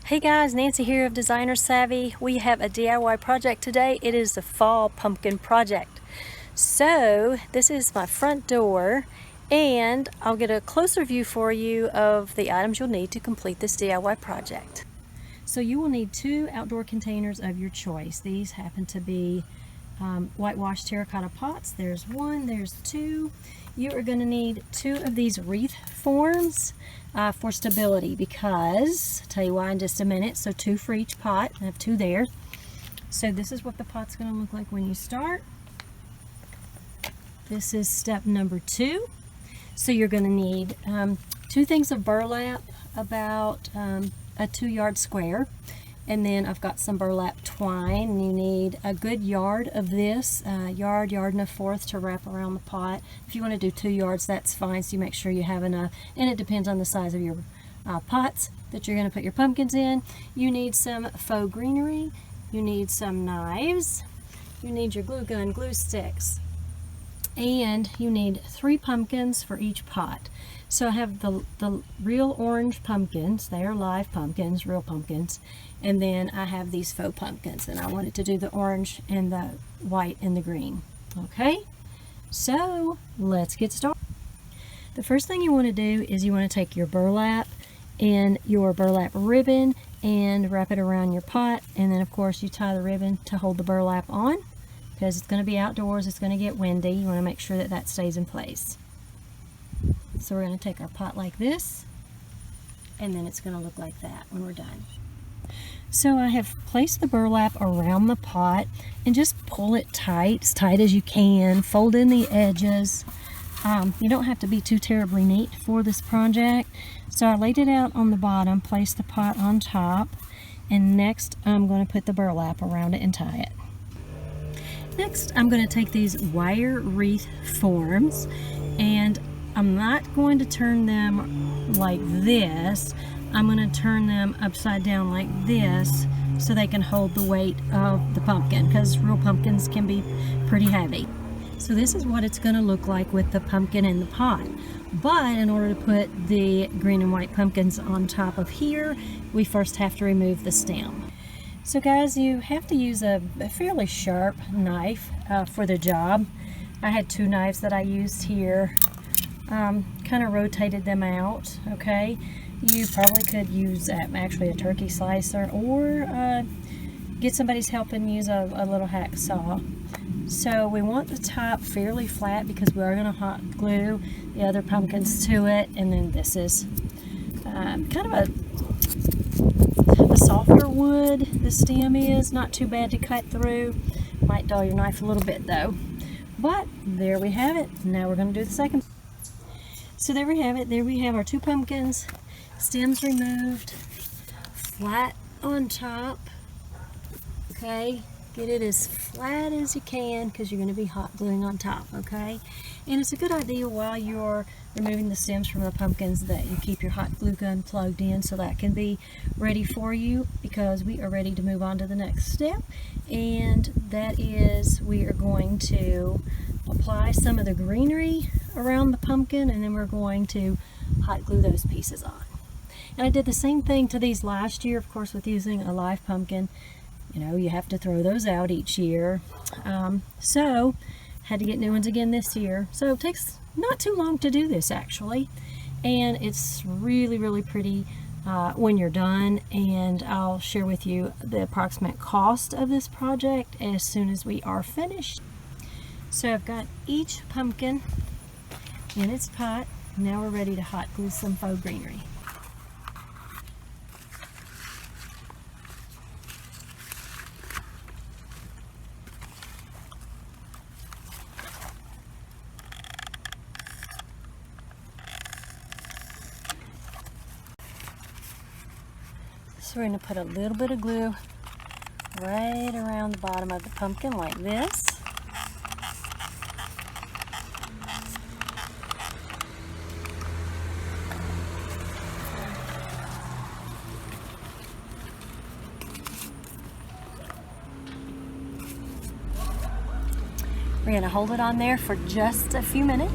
Hey guys, Nancy here of Designer Savvy. We have a DIY project today. It is the fall pumpkin project. So this is my front door, and I'll get a closer view for you of the items you'll need to complete this DIY project. So you will need 2 outdoor containers of your choice. These happen to be whitewashed terracotta pots. There's 1, there's 2. You are going to need 2 of these wreath forms for stability, because I'll tell you why in just a minute. So 2 for each pot. I have 2 there. So this is what the pot's going to look like when you start. This is step number 2. So you're going to need 2 things of burlap, about a 2-yard square, and then I've got some burlap twine, and you need a good yard of this, yard and a fourth to wrap around the pot. If you want to do 2 yards, that's fine, so you make sure you have enough, and it depends on the size of your pots that you're going to put your pumpkins in. You need some faux greenery, you need some knives, you need your glue gun, glue sticks, and you need 3 pumpkins for each pot. So I have the real orange pumpkins. They are live pumpkins, real pumpkins. And then I have these faux pumpkins, and I wanted to do the orange and the white and the green. Okay, so let's get started. The first thing you want to do is you want to take your burlap and your burlap ribbon and wrap it around your pot, and then of course you tie the ribbon to hold the burlap on, because it's going to be outdoors, it's going to get windy. You want to make sure that that stays in place. So we're going to take our pot like this, and then it's going to look like that when we're done. So I have placed the burlap around the pot, and just pull it tight, as tight as you can. Fold in the edges. You don't have to be too terribly neat for this project. So I laid it out on the bottom, placed the pot on top, and next I'm going to put the burlap around it and tie it. Next, I'm going to take these wire wreath forms, and I'm not going to turn them like this. I'm going to turn them upside down like this, so they can hold the weight of the pumpkin, because real pumpkins can be pretty heavy. So this is what it's going to look like with the pumpkin in the pot. But in order to put the green and white pumpkins on top of here, we first have to remove the stem. So guys, you have to use a fairly sharp knife for the job. I had 2 knives that I used here. Kind of rotated them out. Okay, you probably could use actually a turkey slicer, or get somebody's help and use a little hacksaw. So we want the top fairly flat, because we are going to hot glue the other pumpkins to it. And then this is kind of a softer wood. The stem is not too bad to cut through. Might dull your knife a little bit though. But there we have it. Now we're going to do the second. So there we have it. There we have our 2 pumpkins. Stems removed. Flat on top. Okay. Get it as flat as you can, because you're going to be hot gluing on top. Okay. And it's a good idea while you're removing the stems from the pumpkins that you keep your hot glue gun plugged in, so that can be ready for you, because we are ready to move on to the next step. And that is, we are going to apply some of the greenery around the pumpkin, and then we're going to hot glue those pieces on. And I did the same thing to these last year, of course, with using a live pumpkin. You know, you have to throw those out each year. So had to get new ones again this year. So it takes not too long to do this, actually, and it's really pretty when you're done. And I'll share with you the approximate cost of this project as soon as we are finished. So I've got each pumpkin in its pot. Now we're ready to hot glue some faux greenery. So we're going to put a little bit of glue right around the bottom of the pumpkin like this. We're going to hold it on there for just a few minutes.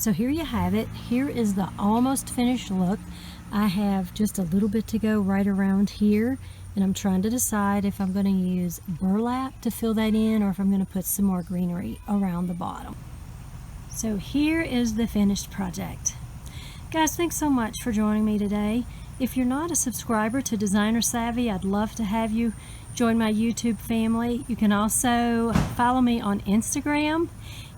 So here you have it. Here is the almost finished look. I have just a little bit to go right around here, and I'm trying to decide if I'm going to use burlap to fill that in or if I'm going to put some more greenery around the bottom. So here is the finished project. Guys, thanks so much for joining me today. If you're not a subscriber to Designer Savvy, I'd love to have you join my YouTube family. You can also follow me on Instagram,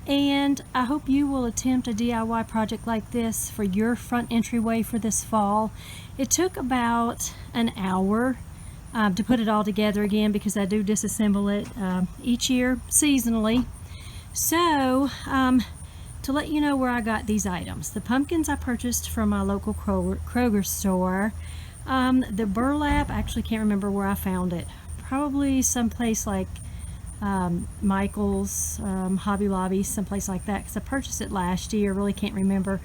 and I hope you will attempt a DIY project like this for your front entryway for this fall. It took about an hour to put it all together again, because I do disassemble it each year seasonally. So to let you know where I got these items, the pumpkins I purchased from my local Kroger store. The burlap, I actually can't remember where I found it. Probably someplace like Michael's, Hobby Lobby, someplace like that, because I purchased it last year. Really can't remember.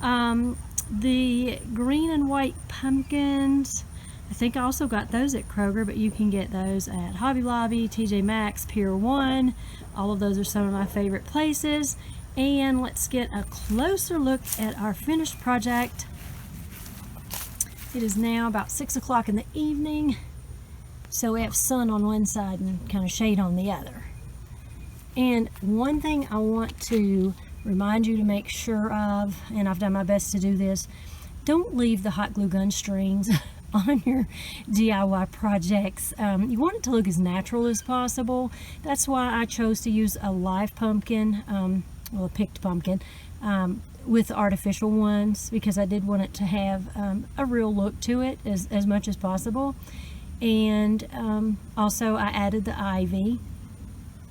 The green and white pumpkins, I think I also got those at Kroger, but you can get those at Hobby Lobby, TJ Maxx, Pier 1. All of those are some of my favorite places. And let's get a closer look at our finished project. It is now about 6 o'clock in the evening. So we have sun on one side and kind of shade on the other. And one thing I want to remind you to make sure of, and I've done my best to do this, don't leave the hot glue gun strings on your DIY projects. You want it to look as natural as possible. That's why I chose to use a live pumpkin, well, a picked pumpkin, with artificial ones, because I did want it to have a real look to it as much as possible. And also I added the ivy,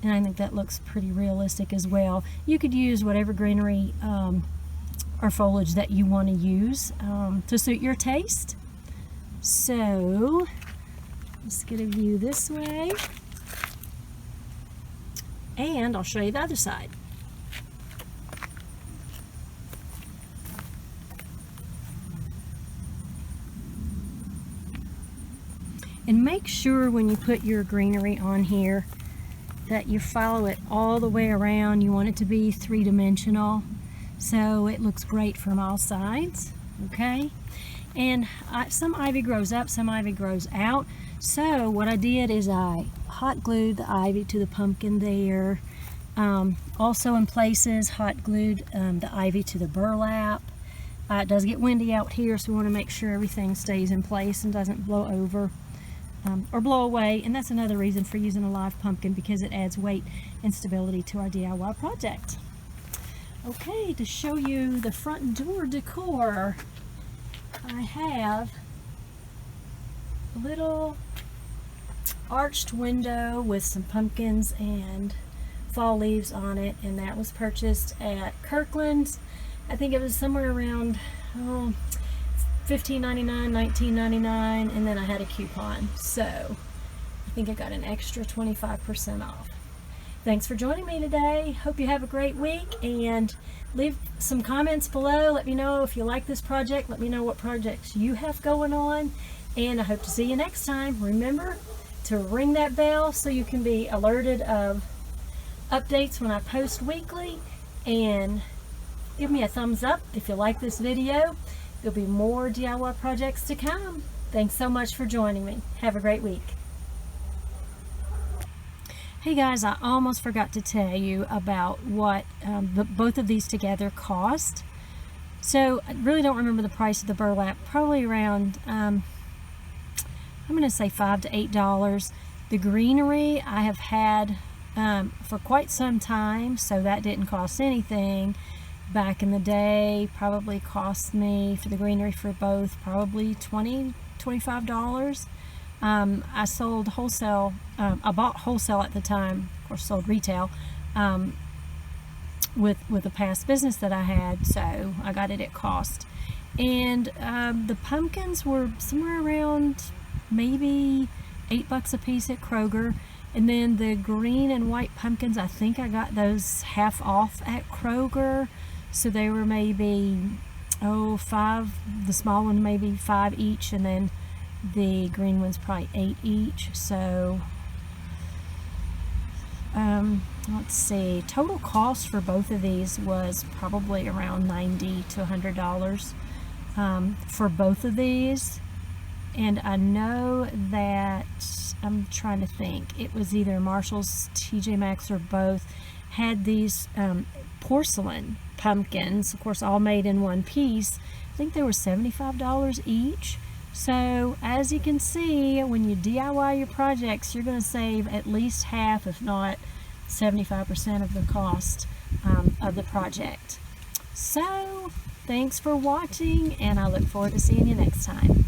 and I think that looks pretty realistic as well. You could use whatever greenery or foliage that you want to use to suit your taste. So let's get a view this way, and I'll show you the other side. And make sure when you put your greenery on here that you follow it all the way around. You want it to be three-dimensional so it looks great from all sides, okay? And some ivy grows up, some ivy grows out. So what I did is I hot glued the ivy to the pumpkin there. Also in places hot glued the ivy to the burlap. It does get windy out here, so we want to make sure everything stays in place and doesn't blow over or blow away. And that's another reason for using a live pumpkin, because it adds weight and stability to our DIY project. Okay, to show you the front door decor, I have a little arched window with some pumpkins and fall leaves on it, and that was purchased at Kirkland's. I think it was somewhere around $15.99, $19.99, and then I had a coupon, so I think I got an extra 25% off. Thanks for joining me today. Hope you have a great week, and leave some comments below. Let me know if you like this project. Let me know what projects you have going on, and I hope to see you next time. Remember to ring that bell so you can be alerted of updates when I post weekly, and give me a thumbs up if you like this video. There'll be more DIY projects to come. Thanks so much for joining me. Have a great week. Hey guys, I almost forgot to tell you about what both of these together cost. So I really don't remember the price of the burlap. Probably around, I'm going to say $5 to $8. The greenery I have had for quite some time, so that didn't cost anything. Back in the day, probably cost me, for the greenery for both, probably $20, $25. I sold wholesale, I bought wholesale at the time, of course sold retail, with a past business that I had, so I got it at cost. And the pumpkins were somewhere around maybe $8 a piece at Kroger. And then the green and white pumpkins, I think I got those half off at Kroger. So they were maybe, $5, the small one maybe $5 each, and then the green one's probably $8 each. So let's see, total cost for both of these was probably around $90 to $100 for both of these. And I know that, I'm trying to think, it was either Marshall's, TJ Maxx, or both had these porcelain pumpkins, of course all made in one piece. I think they were $75 each. So as you can see, when you DIY your projects, you're going to save at least half, if not 75% of the cost of the project. So thanks for watching, and I look forward to seeing you next time.